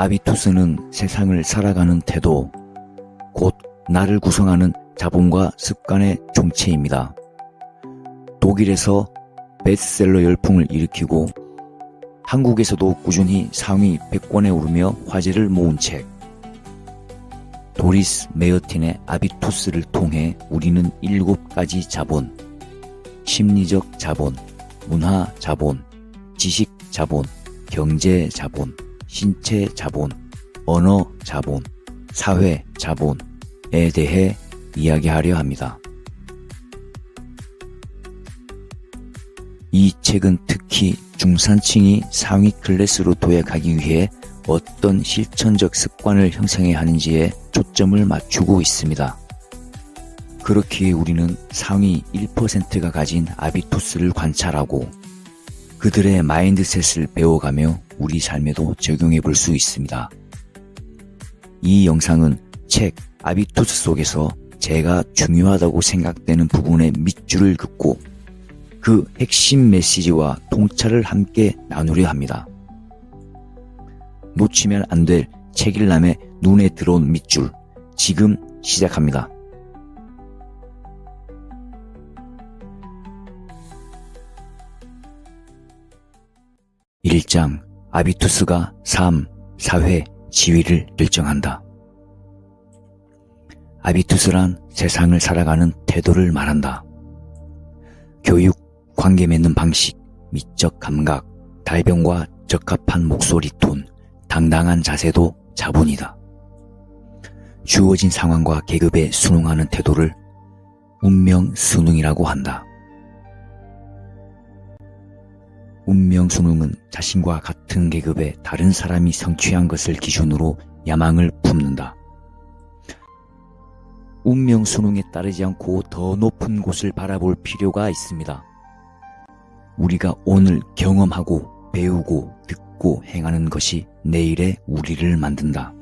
아비투스는 세상을 살아가는 태도, 곧 나를 구성하는 자본과 습관의 총체입니다. 독일에서 베스트셀러 열풍을 일으키고 한국에서도 꾸준히 상위 100권에 오르며 화제를 모은 책. 도리스 메어틴의 아비투스를 통해 우리는 7가지 자본, 심리적 자본, 문화 자본, 지식 자본, 경제 자본, 신체 자본, 언어 자본, 사회 자본에 대해 이야기하려 합니다. 이 책은 특히 중산층이 상위 클래스로 도약하기 위해 어떤 실천적 습관을 형성해야 하는지에 초점을 맞추고 있습니다. 그렇기에 우리는 상위 1%가 가진 아비투스를 관찰하고 그들의 마인드셋을 배워가며 우리 삶에도 적용해 볼 수 있습니다. 이 영상은 책 아비투스 속에서 제가 중요하다고 생각되는 부분의 밑줄을 긋고 그 핵심 메시지와 통찰을 함께 나누려 합니다. 놓치면 안 될 책일남의 눈에 들어온 밑줄, 지금 시작합니다. 1장 아비투스가 삶, 사회, 지위를 결정한다. 아비투스란 세상을 살아가는 태도를 말한다. 교육, 관계 맺는 방식, 미적 감각, 달변과 적합한 목소리 톤, 당당한 자세도 자본이다. 주어진 상황과 계급에 순응하는 태도를 운명순응이라고 한다. 운명순응은 자신과 같은 계급의 다른 사람이 성취한 것을 기준으로 야망을 품는다. 운명순응에 따르지 않고 더 높은 곳을 바라볼 필요가 있습니다. 우리가 오늘 경험하고 배우고 듣고 행하는 것이 내일의 우리를 만든다.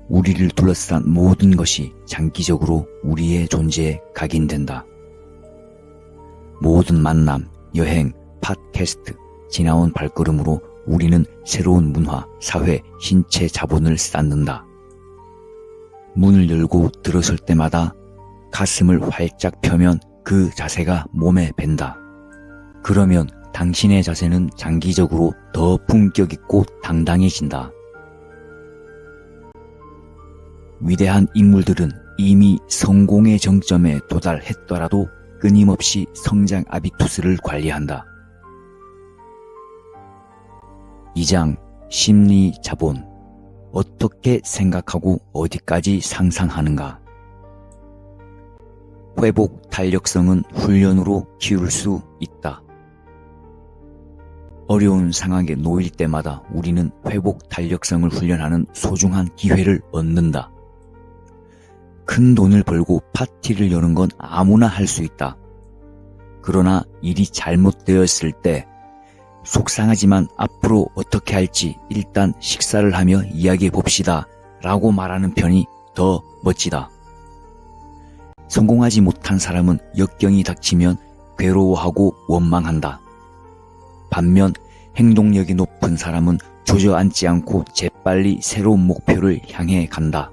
우리를 둘러싼 모든 것이 장기적으로 우리의 존재에 각인된다. 모든 만남, 여행, 팟캐스트, 지나온 발걸음으로 우리는 새로운 문화, 사회, 신체 자본을 쌓는다. 문을 열고 들어설 때마다 가슴을 활짝 펴면 그 자세가 몸에 밴다. 그러면 당신의 자세는 장기적으로 더 품격 있고 당당해진다. 위대한 인물들은 이미 성공의 정점에 도달했더라도 끊임없이 성장 아비투스를 관리한다. 2장 심리 자본. 어떻게 생각하고 어디까지 상상하는가? 회복 탄력성은 훈련으로 키울 수 있다. 어려운 상황에 놓일 때마다 우리는 회복 탄력성을 훈련하는 소중한 기회를 얻는다. 큰 돈을 벌고 파티를 여는 건 아무나 할 수 있다. 그러나 일이 잘못되었을 때 속상하지만 앞으로 어떻게 할지 일단 식사를 하며 이야기해 봅시다 라고 말하는 편이 더 멋지다. 성공하지 못한 사람은 역경이 닥치면 괴로워하고 원망한다. 반면 행동력이 높은 사람은 주저앉지 않고 재빨리 새로운 목표를 향해 간다.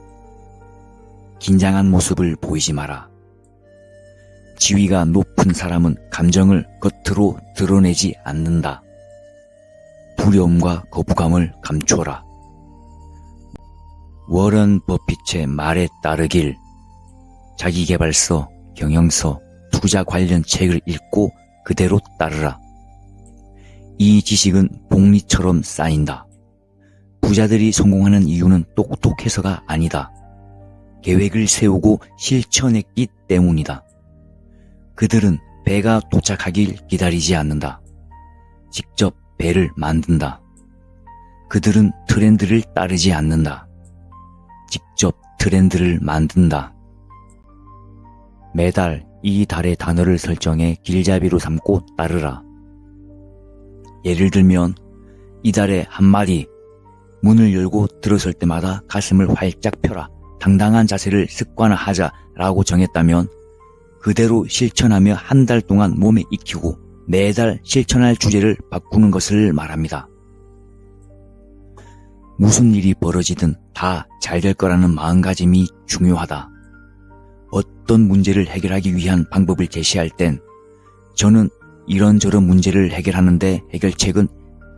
긴장한 모습을 보이지 마라. 지위가 높은 사람은 감정을 겉으로 드러내지 않는다. 두려움과 거부감을 감춰라. 워런 버핏의 말에 따르길 자기계발서, 경영서, 투자 관련 책을 읽고 그대로 따르라. 이 지식은 복리처럼 쌓인다. 부자들이 성공하는 이유는 똑똑해서가 아니다. 계획을 세우고 실천했기 때문이다. 그들은 배가 도착하길 기다리지 않는다. 직접 배를 만든다. 그들은 트렌드를 따르지 않는다. 직접 트렌드를 만든다. 매달 이 달의 단어를 설정해 길잡이로 삼고 따르라. 예를 들면 이달의 한마디, 문을 열고 들어설 때마다 가슴을 활짝 펴라, 당당한 자세를 습관화하자 라고 정했다면 그대로 실천하며 한 달 동안 몸에 익히고 매달 실천할 주제를 바꾸는 것을 말합니다. 무슨 일이 벌어지든 다 잘 될 거라는 마음가짐이 중요하다. 어떤 문제를 해결하기 위한 방법을 제시할 땐 저는 이런저런 문제를 해결하는데 해결책은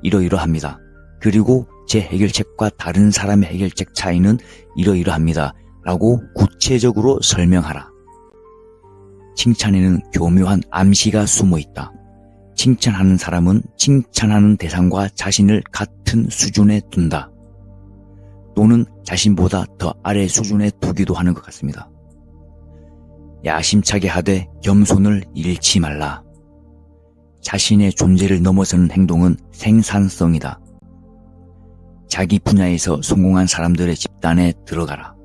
이러이러합니다. 그리고 제 해결책과 다른 사람의 해결책 차이는 이러이러합니다. 라고 구체적으로 설명하라. 칭찬에는 교묘한 암시가 숨어 있다. 칭찬하는 사람은 칭찬하는 대상과 자신을 같은 수준에 둔다. 또는 자신보다 더 아래 수준에 두기도 하는 것 같습니다. 야심차게 하되 겸손을 잃지 말라. 자신의 존재를 넘어서는 행동은 생산성이다. 자기 분야에서 성공한 사람들의 집단에 들어가라.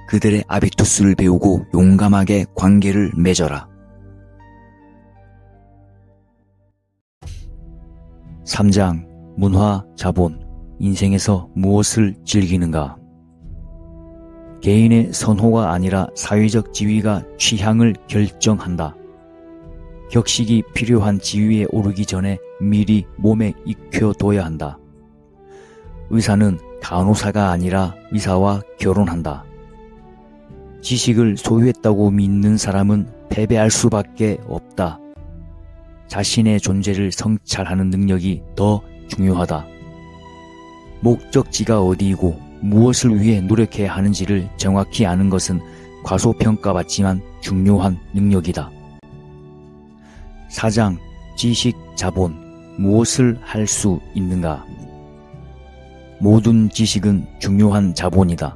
그들의 아비투스를 배우고 용감하게 관계를 맺어라. 3장 문화, 자본, 인생에서 무엇을 즐기는가? 개인의 선호가 아니라 사회적 지위가 취향을 결정한다. 격식이 필요한 지위에 오르기 전에 미리 몸에 익혀둬야 한다. 의사는 간호사가 아니라 의사와 결혼한다. 지식을 소유했다고 믿는 사람은 패배할 수밖에 없다. 자신의 존재를 성찰하는 능력이 더 중요하다. 목적지가 어디이고 무엇을 위해 노력해야 하는지를 정확히 아는 것은 과소평가받지만 중요한 능력이다. 4장 지식, 자본, 무엇을 할 수 있는가? 모든 지식은 중요한 자본이다.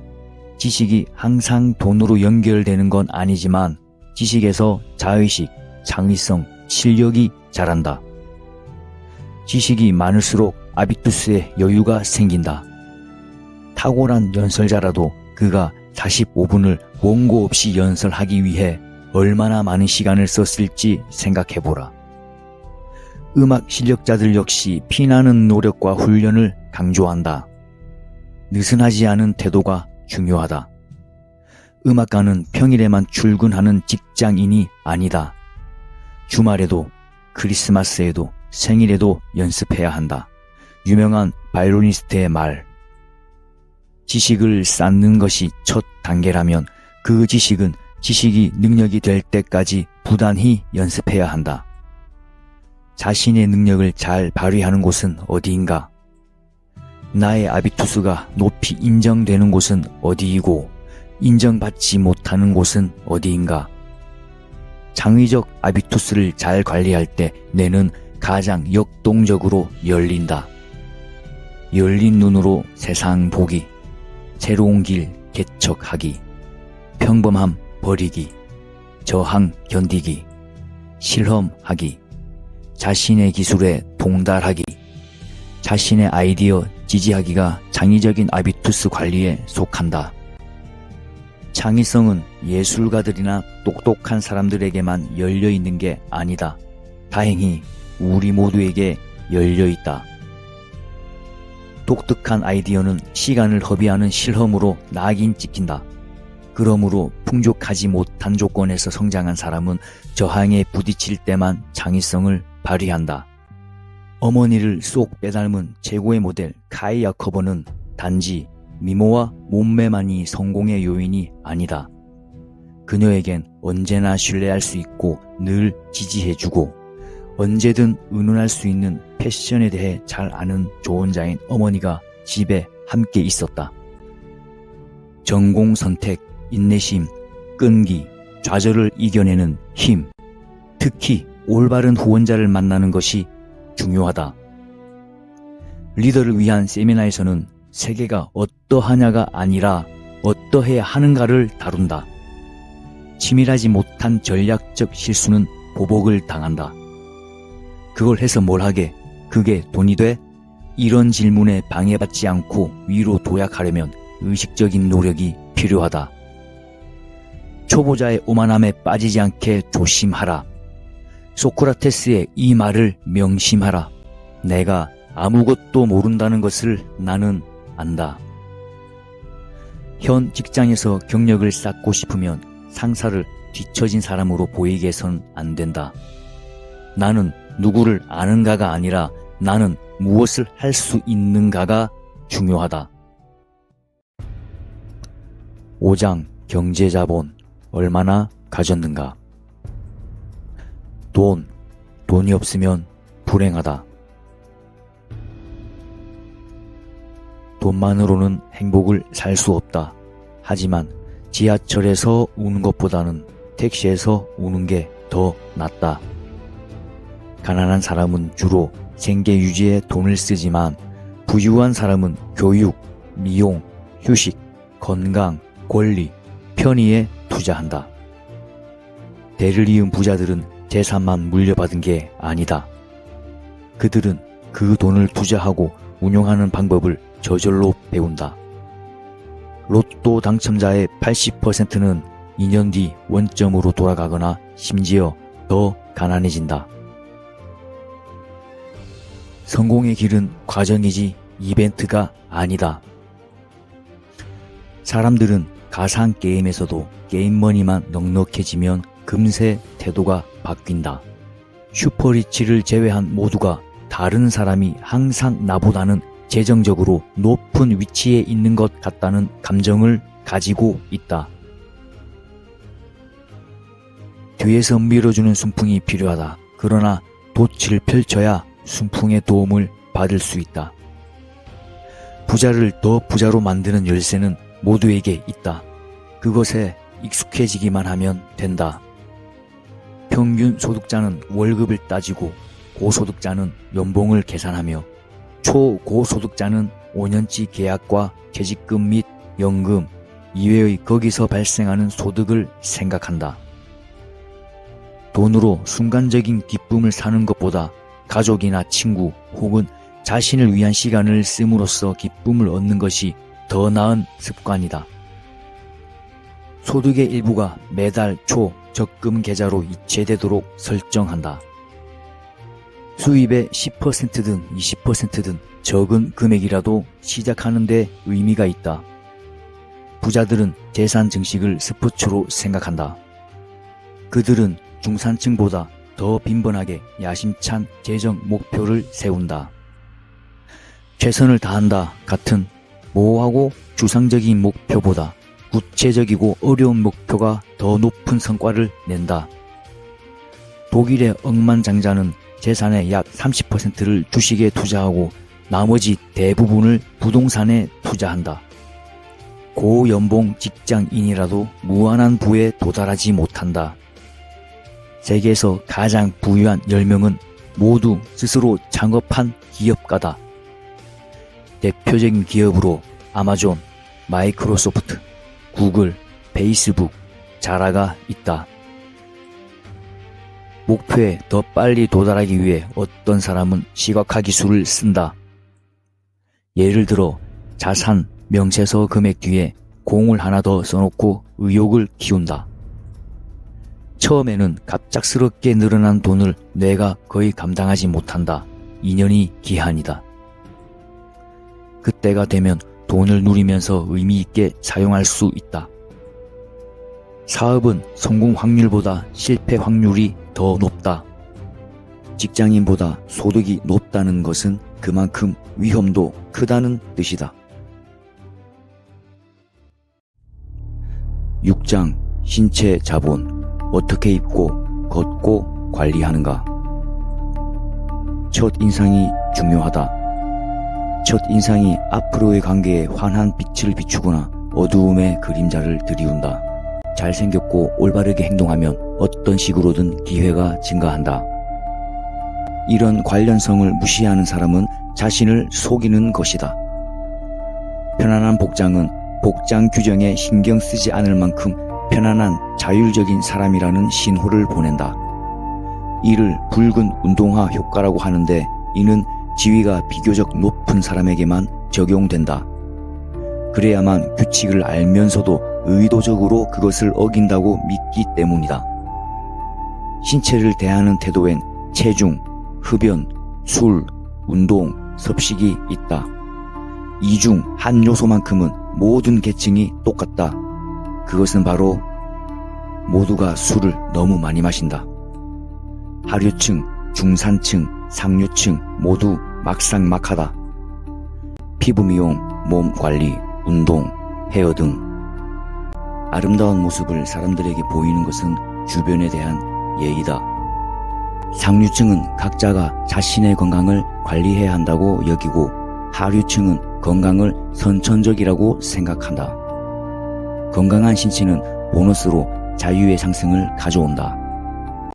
지식이 항상 돈으로 연결되는 건 아니지만 지식에서 자의식, 창의성, 실력이 자란다. 지식이 많을수록 아비투스에 여유가 생긴다. 탁월한 연설자라도 그가 45분을 원고 없이 연설하기 위해 얼마나 많은 시간을 썼을지 생각해보라. 음악 실력자들 역시 피나는 노력과 훈련을 강조한다. 느슨하지 않은 태도가 중요하다. 음악가는 평일에만 출근하는 직장인이 아니다. 주말에도, 크리스마스에도, 생일에도 연습해야 한다. 유명한 바이올리니스트의 말. 지식을 쌓는 것이 첫 단계라면 그 지식은 지식이 능력이 될 때까지 부단히 연습해야 한다. 자신의 능력을 잘 발휘하는 곳은 어디인가? 나의 아비투스가 높이 인정되는 곳은 어디이고 인정받지 못하는 곳은 어디인가? 창의적 아비투스를 잘 관리할 때 뇌는 가장 역동적으로 열린다. 열린 눈으로 세상 보기, 새로운 길 개척하기, 평범함 버리기, 저항 견디기, 실험하기, 자신의 기술에 동달하기, 자신의 아이디어 지지하기가 창의적인 아비투스 관리에 속한다. 창의성은 예술가들이나 똑똑한 사람들에게만 열려있는 게 아니다. 다행히 우리 모두에게 열려있다. 독특한 아이디어는 시간을 허비하는 실험으로 낙인 찍힌다. 그러므로 풍족하지 못한 조건에서 성장한 사람은 저항에 부딪힐 때만 창의성을 발휘한다. 어머니를 쏙 빼닮은 최고의 모델 카이 야커버는 단지 미모와 몸매만이 성공의 요인이 아니다. 그녀에겐 언제나 신뢰할 수 있고 늘 지지해주고 언제든 의논할 수 있는 패션에 대해 잘 아는 조언자인 어머니가 집에 함께 있었다. 전공 선택, 인내심, 끈기, 좌절을 이겨내는 힘, 특히 올바른 후원자를 만나는 것이 중요하다. 리더를 위한 세미나에서는 세계가 어떠하냐가 아니라 어떠해야 하는가를 다룬다. 치밀하지 못한 전략적 실수는 보복을 당한다. 그걸 해서 뭘 하게? 그게 돈이 돼? 이런 질문에 방해받지 않고 위로 도약하려면 의식적인 노력이 필요하다. 초보자의 오만함에 빠지지 않게 조심하라. 소크라테스의 이 말을 명심하라. 내가 아무것도 모른다는 것을 나는 안다. 현 직장에서 경력을 쌓고 싶으면 상사를 뒤처진 사람으로 보이게 해선 안 된다. 나는 누구를 아는가가 아니라 나는 무엇을 할 수 있는가가 중요하다. 5장 경제자본 얼마나 가졌는가? 돈이 없으면 불행하다. 돈만으로는 행복을 살 수 없다. 하지만 지하철에서 우는 것보다는 택시에서 우는 게 더 낫다. 가난한 사람은 주로 생계 유지에 돈을 쓰지만 부유한 사람은 교육, 미용, 휴식, 건강, 권리, 편의에 투자한다. 대를 이은 부자들은 재산만 물려받은 게 아니다. 그들은 그 돈을 투자하고 운용하는 방법을 저절로 배운다. 로또 당첨자의 80%는 2년 뒤 원점으로 돌아가거나 심지어 더 가난해진다. 성공의 길은 과정이지 이벤트가 아니다. 사람들은 가상 게임에서도 게임머니만 넉넉해지면 금세 태도가 바뀐다. 슈퍼리치를 제외한 모두가 다른 사람이 항상 나보다는 재정적으로 높은 위치에 있는 것 같다는 감정을 가지고 있다. 뒤에서 밀어주는 순풍이 필요하다. 그러나 돛을 펼쳐야 순풍의 도움을 받을 수 있다. 부자를 더 부자로 만드는 열쇠는 모두에게 있다. 그것에 익숙해지기만 하면 된다. 평균 소득자는 월급을 따지고 고소득자는 연봉을 계산하며 초고소득자는 5년치 계약과 퇴직금 및 연금 이외의 거기서 발생하는 소득을 생각한다. 돈으로 순간적인 기쁨을 사는 것보다 가족이나 친구 혹은 자신을 위한 시간을 씀으로써 기쁨을 얻는 것이 더 나은 습관이다. 소득의 일부가 매달 초 적금 계좌로 이체되도록 설정한다. 수입의 10%든 20%든 적은 금액이라도 시작하는 데 의미가 있다. 부자들은 재산 증식을 스포츠로 생각한다. 그들은 중산층보다 더 빈번하게 야심찬 재정 목표를 세운다. 최선을 다한다 같은 모호하고 추상적인 목표보다 구체적이고 어려운 목표가 더 높은 성과를 낸다. 독일의 억만장자는 재산의 약 30%를 주식에 투자하고 나머지 대부분을 부동산에 투자한다. 고연봉 직장인이라도 무한한 부에 도달하지 못한다. 세계에서 가장 부유한 10명은 모두 스스로 창업한 기업가다. 대표적인 기업으로 아마존, 마이크로소프트, 구글, 페이스북, 자라가 있다. 목표에 더 빨리 도달하기 위해 어떤 사람은 시각화 기술을 쓴다. 예를 들어 자산, 명세서 금액 뒤에 공을 하나 더 써놓고 의욕을 키운다. 처음에는 갑작스럽게 늘어난 돈을 뇌가 거의 감당하지 못한다. 2년이 기한이다. 그때가 되면 돈을 누리면서 의미 있게 사용할 수 있다. 사업은 성공 확률보다 실패 확률이 더 높다. 직장인보다 소득이 높다는 것은 그만큼 위험도 크다는 뜻이다. 6장 신체 자본 어떻게 입고 걷고 관리하는가. 첫 인상이 중요하다. 첫 인상이 앞으로의 관계에 환한 빛을 비추거나 어두움의 그림자를 드리운다. 잘생겼고 올바르게 행동하면 어떤 식으로든 기회가 증가한다. 이런 관련성을 무시하는 사람은 자신을 속이는 것이다. 편안한 복장은 복장 규정에 신경 쓰지 않을 만큼 편안한 자율적인 사람이라는 신호를 보낸다. 이를 붉은 운동화 효과라고 하는데 이는 지위가 비교적 높은 사람에게만 적용된다. 그래야만 규칙을 알면서도 의도적으로 그것을 어긴다고 믿기 때문이다. 신체를 대하는 태도엔 체중, 흡연, 술, 운동, 섭식이 있다. 이 중 한 요소만큼은 모든 계층이 똑같다. 그것은 바로 모두가 술을 너무 많이 마신다. 하류층, 중산층, 상류층 모두 막상막하다. 피부 미용, 몸 관리, 운동, 헤어 등 아름다운 모습을 사람들에게 보이는 것은 주변에 대한 예의다. 상류층은 각자가 자신의 건강을 관리해야 한다고 여기고 하류층은 건강을 선천적이라고 생각한다. 건강한 신체는 보너스로 자유의 상승을 가져온다.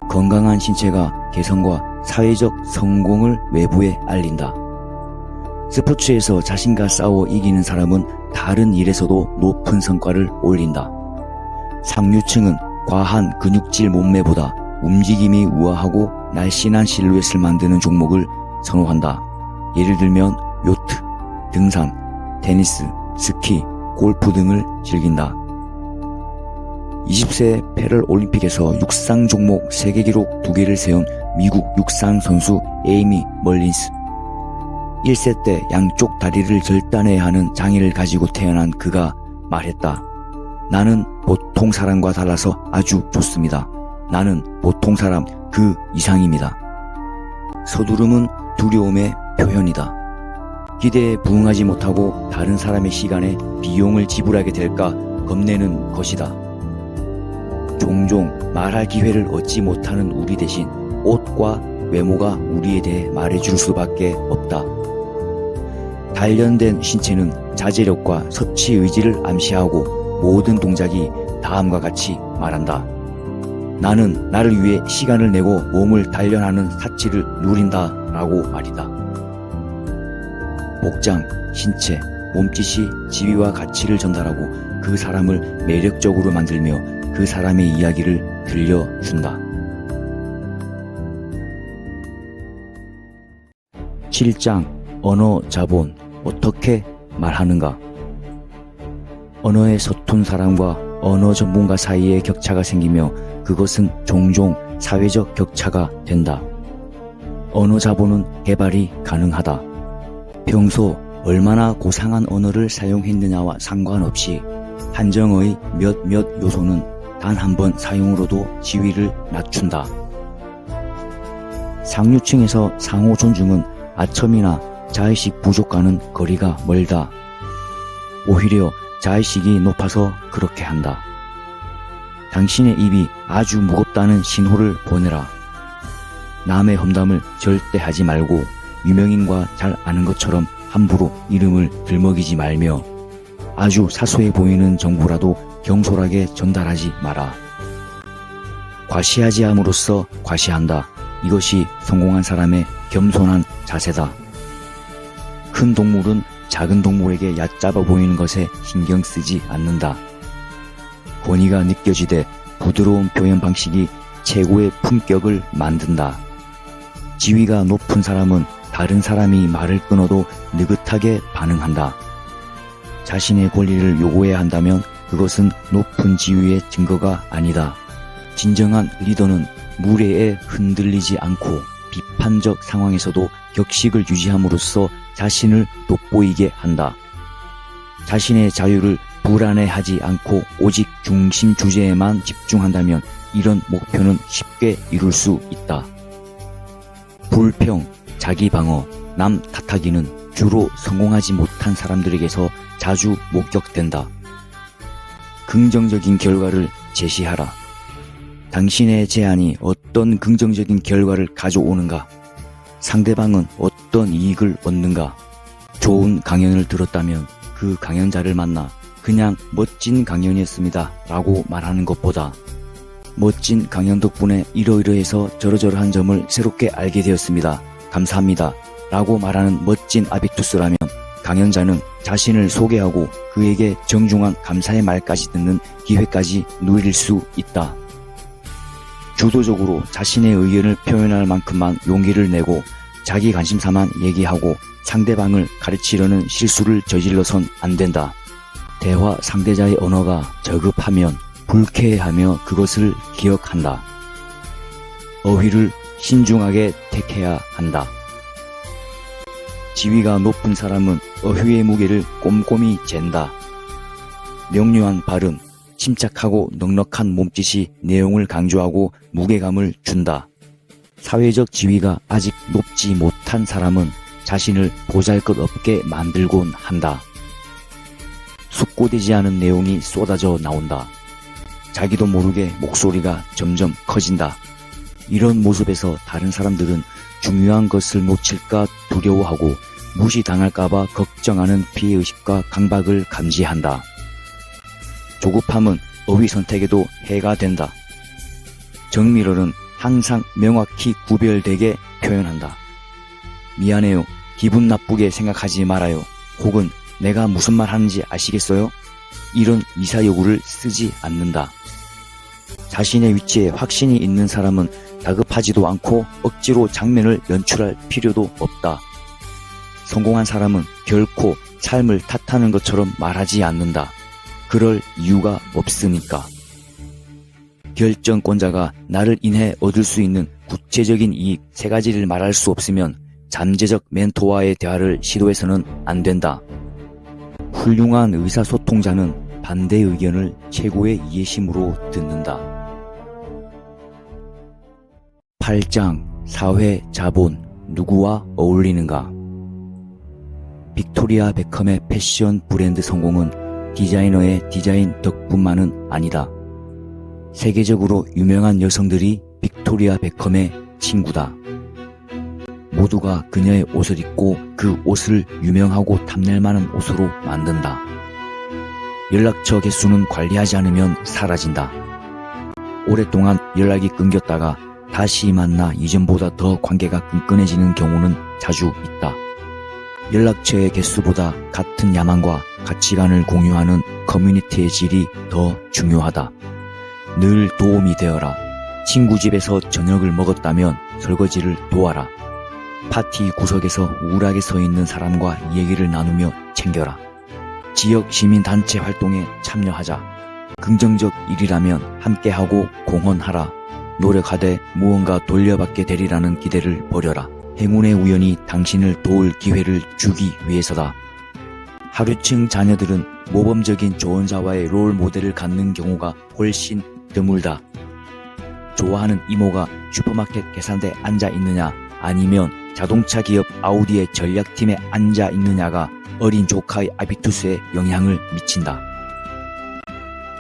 건강한 신체가 개성과 사회적 성공을 외부에 알린다. 스포츠에서 자신과 싸워 이기는 사람은 다른 일에서도 높은 성과를 올린다. 상류층은 과한 근육질 몸매보다 움직임이 우아하고 날씬한 실루엣을 만드는 종목을 선호한다. 예를 들면 요트, 등산, 테니스, 스키, 골프 등을 즐긴다. 20세 패럴올림픽에서 육상 종목 세계기록 2개를 세운 미국 육상 선수 에이미 멀린스. 1세 때 양쪽 다리를 절단해야 하는 장애를 가지고 태어난 그가 말했다. 나는 보통 사람과 달라서 아주 좋습니다. 나는 보통 사람 그 이상입니다. 서두름은 두려움의 표현이다. 기대에 부응하지 못하고 다른 사람의 시간에 비용을 지불하게 될까 겁내는 것이다. 종종 말할 기회를 얻지 못하는 우리 대신 옷과 외모가 우리에 대해 말해줄 수밖에 없다. 단련된 신체는 자제력과 섭취 의지를 암시하고 모든 동작이 다음과 같이 말한다. 나는 나를 위해 시간을 내고 몸을 단련하는 사치를 누린다 라고 말이다. 복장, 신체, 몸짓이 지위와 가치를 전달하고 그 사람을 매력적으로 만들며 그 사람의 이야기를 들려준다. 7장 언어 자본 어떻게 말하는가? 언어의 서툰 사람과 언어 전문가 사이에 격차가 생기며 그것은 종종 사회적 격차가 된다. 언어 자본은 개발이 가능하다. 평소 얼마나 고상한 언어를 사용했느냐와 상관없이 한정어의 몇몇 요소는 단 한 번 사용으로도 지위를 낮춘다. 상류층에서 상호 존중은 아첨이나 자의식 부족과는 거리가 멀다. 오히려 자의식이 높아서 그렇게 한다. 당신의 입이 아주 무겁다는 신호를 보내라. 남의 험담을 절대 하지 말고 유명인과 잘 아는 것처럼 함부로 이름을 들먹이지 말며 아주 사소해 보이는 정보라도 경솔하게 전달하지 마라. 과시하지 함으로써 과시한다. 이것이 성공한 사람의 겸손한 자세다. 큰 동물은 작은 동물에게 얕잡아 보이는 것에 신경 쓰지 않는다. 권위가 느껴지되 부드러운 표현 방식이 최고의 품격을 만든다. 지위가 높은 사람은 다른 사람이 말을 끊어도 느긋하게 반응한다. 자신의 권리를 요구해야 한다면 그것은 높은 지위의 증거가 아니다. 진정한 리더는 무례에 흔들리지 않고 비판적 상황에서도 격식을 유지함으로써 자신을 돋보이게 한다. 자신의 자유를 불안해하지 않고 오직 중심 주제에만 집중한다면 이런 목표는 쉽게 이룰 수 있다. 불평, 자기방어, 남 탓하기는 주로 성공하지 못한 사람들에게서 자주 목격된다. 긍정적인 결과를 제시하라. 당신의 제안이 어떤 긍정적인 결과를 가져오는가? 상대방은 어떤 이익을 얻는가? 좋은 강연을 들었다면 그 강연자를 만나 그냥 멋진 강연이었습니다 라고 말하는 것보다 멋진 강연 덕분에 이러이러해서 저러저러한 점을 새롭게 알게 되었습니다. 감사합니다 라고 말하는 멋진 아비투스라면 강연자는 자신을 소개하고 그에게 정중한 감사의 말까지 듣는 기회까지 누릴 수 있다. 주도적으로 자신의 의견을 표현할 만큼만 용기를 내고 자기 관심사만 얘기하고 상대방을 가르치려는 실수를 저질러선 안 된다. 대화 상대자의 언어가 저급하면 불쾌해하며 그것을 기억한다. 어휘를 신중하게 택해야 한다. 지위가 높은 사람은 어휘의 무게를 꼼꼼히 잰다. 명료한 발음, 침착하고 넉넉한 몸짓이 내용을 강조하고 무게감을 준다. 사회적 지위가 아직 높지 못한 사람은 자신을 보잘것없게 만들곤 한다. 숙고되지 않은 내용이 쏟아져 나온다. 자기도 모르게 목소리가 점점 커진다. 이런 모습에서 다른 사람들은 중요한 것을 놓칠까 두려워하고 무시당할까봐 걱정하는 피해의식과 강박을 감지한다. 조급함은 어휘 선택에도 해가 된다. 정밀어는 항상 명확히 구별되게 표현한다. 미안해요. 기분 나쁘게 생각하지 말아요. 혹은 내가 무슨 말 하는지 아시겠어요? 이런 이사요구를 쓰지 않는다. 자신의 위치에 확신이 있는 사람은 다급하지도 않고 억지로 장면을 연출할 필요도 없다. 성공한 사람은 결코 삶을 탓하는 것처럼 말하지 않는다. 그럴 이유가 없으니까. 결정권자가 나를 인해 얻을 수 있는 구체적인 이익 3가지를 말할 수 없으면 잠재적 멘토와의 대화를 시도해서는 안 된다. 훌륭한 의사소통자는 반대 의견을 최고의 이해심으로 듣는다. 8장 사회 자본 누구와 어울리는가? 빅토리아 베컴의 패션 브랜드 성공은 디자이너의 디자인 덕분만은 아니다. 세계적으로 유명한 여성들이 빅토리아 베컴의 친구다. 모두가 그녀의 옷을 입고 그 옷을 유명하고 탐낼만한 옷으로 만든다. 연락처 개수는 관리하지 않으면 사라진다. 오랫동안 연락이 끊겼다가 다시 만나 이전보다 더 관계가 끈끈해지는 경우는 자주 있다. 연락처의 개수보다 같은 야망과 가치관을 공유하는 커뮤니티의 질이 더 중요하다. 늘 도움이 되어라. 친구 집에서 저녁을 먹었다면 설거지를 도와라. 파티 구석에서 우울하게 서 있는 사람과 얘기를 나누며 챙겨라. 지역 시민단체 활동에 참여하자. 긍정적 일이라면 함께하고 공헌하라. 노력하되 무언가 돌려받게 되리라는 기대를 버려라. 행운의 우연이 당신을 도울 기회를 주기 위해서다. 하류층 자녀들은 모범적인 조언자와의 롤 모델을 갖는 경우가 훨씬 드물다. 좋아하는 이모가 슈퍼마켓 계산대에 앉아 있느냐 아니면 자동차 기업 아우디의 전략팀에 앉아 있느냐가 어린 조카의 아비투스에 영향을 미친다.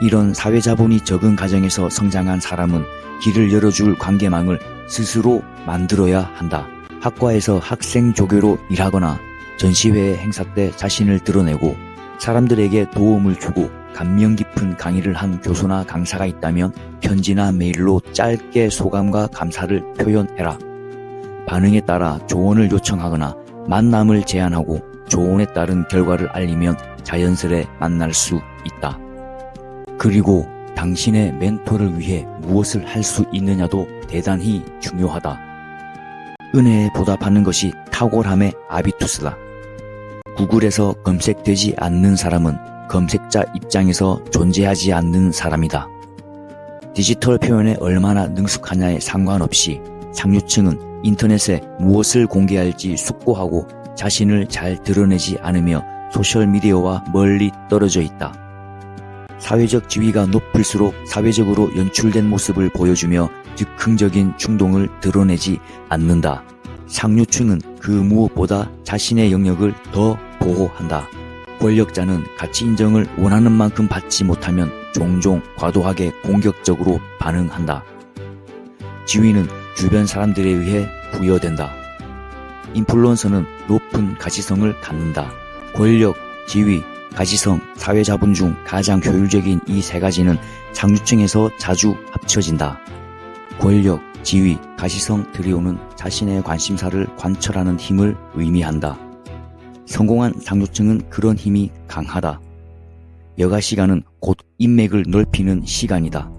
이런 사회자본이 적은 가정에서 성장한 사람은 길을 열어줄 관계망을 스스로 만들어야 한다. 학과에서 학생 조교로 일하거나 전시회 행사 때 자신을 드러내고 사람들에게 도움을 주고 감명 깊은 강의를 한 교수나 강사가 있다면 편지나 메일로 짧게 소감과 감사를 표현해라. 반응에 따라 조언을 요청하거나 만남을 제안하고 조언에 따른 결과를 알리면 자연스레 만날 수 있다. 그리고 당신의 멘토를 위해 무엇을 할 수 있느냐도 대단히 중요하다. 은혜에 보답하는 것이 탁월함의 아비투스다. 구글에서 검색되지 않는 사람은 검색자 입장에서 존재하지 않는 사람이다. 디지털 표현에 얼마나 능숙하냐에 상관없이 상류층은 인터넷에 무엇을 공개할지 숙고하고 자신을 잘 드러내지 않으며 소셜미디어와 멀리 떨어져 있다. 사회적 지위가 높을수록 사회적으로 연출된 모습을 보여주며 즉흥적인 충동을 드러내지 않는다. 상류층은 그 무엇보다 자신의 영역을 더 보호한다. 권력자는 가치 인정을 원하는 만큼 받지 못하면 종종 과도하게 공격적으로 반응한다. 지위는 주변 사람들에 의해 부여된다. 인플루언서는 높은 가치성을 갖는다. 권력, 지위, 가치성, 사회자본 중 가장 효율적인 이 3가지는 상류층에서 자주 합쳐진다. 권력, 지위, 가시성 트리오는 자신의 관심사를 관철하는 힘을 의미한다. 성공한 상류층은 그런 힘이 강하다. 여가 시간은 곧 인맥을 넓히는 시간이다.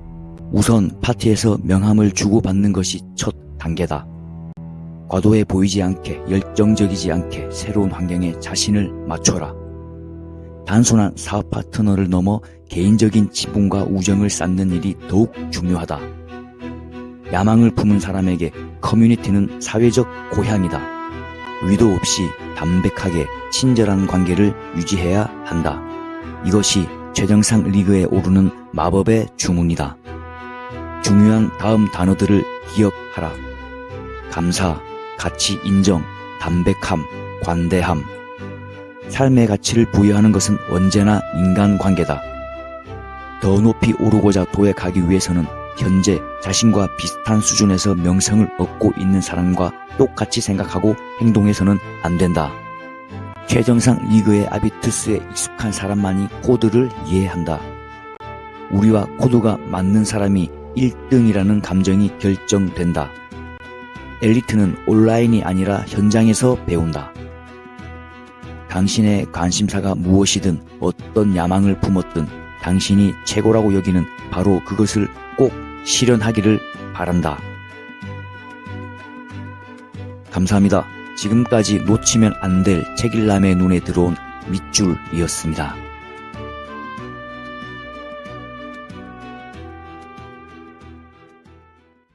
우선 파티에서 명함을 주고받는 것이 첫 단계다. 과도해 보이지 않게, 열정적이지 않게 새로운 환경에 자신을 맞춰라. 단순한 사업 파트너를 넘어 개인적인 지분과 우정을 쌓는 일이 더욱 중요하다. 야망을 품은 사람에게 커뮤니티는 사회적 고향이다. 의도 없이 담백하게 친절한 관계를 유지해야 한다. 이것이 최정상 리그에 오르는 마법의 주문이다. 중요한 다음 단어들을 기억하라. 감사, 가치 인정, 담백함, 관대함. 삶의 가치를 부여하는 것은 언제나 인간관계다. 더 높이 오르고자 도약하기 위해서는 현재 자신과 비슷한 수준에서 명성을 얻고 있는 사람과 똑같이 생각하고 행동해서는 안 된다. 최정상 리그의 아비투스에 익숙한 사람만이 코드를 이해한다. 우리와 코드가 맞는 사람이 1등이라는 감정이 결정된다. 엘리트는 온라인이 아니라 현장에서 배운다. 당신의 관심사가 무엇이든 어떤 야망을 품었든 당신이 최고라고 여기는 바로 그것을 꼭 실현하기를 바란다. 감사합니다. 지금까지 놓치면 안 될 책일남의 눈에 들어온 밑줄이었습니다.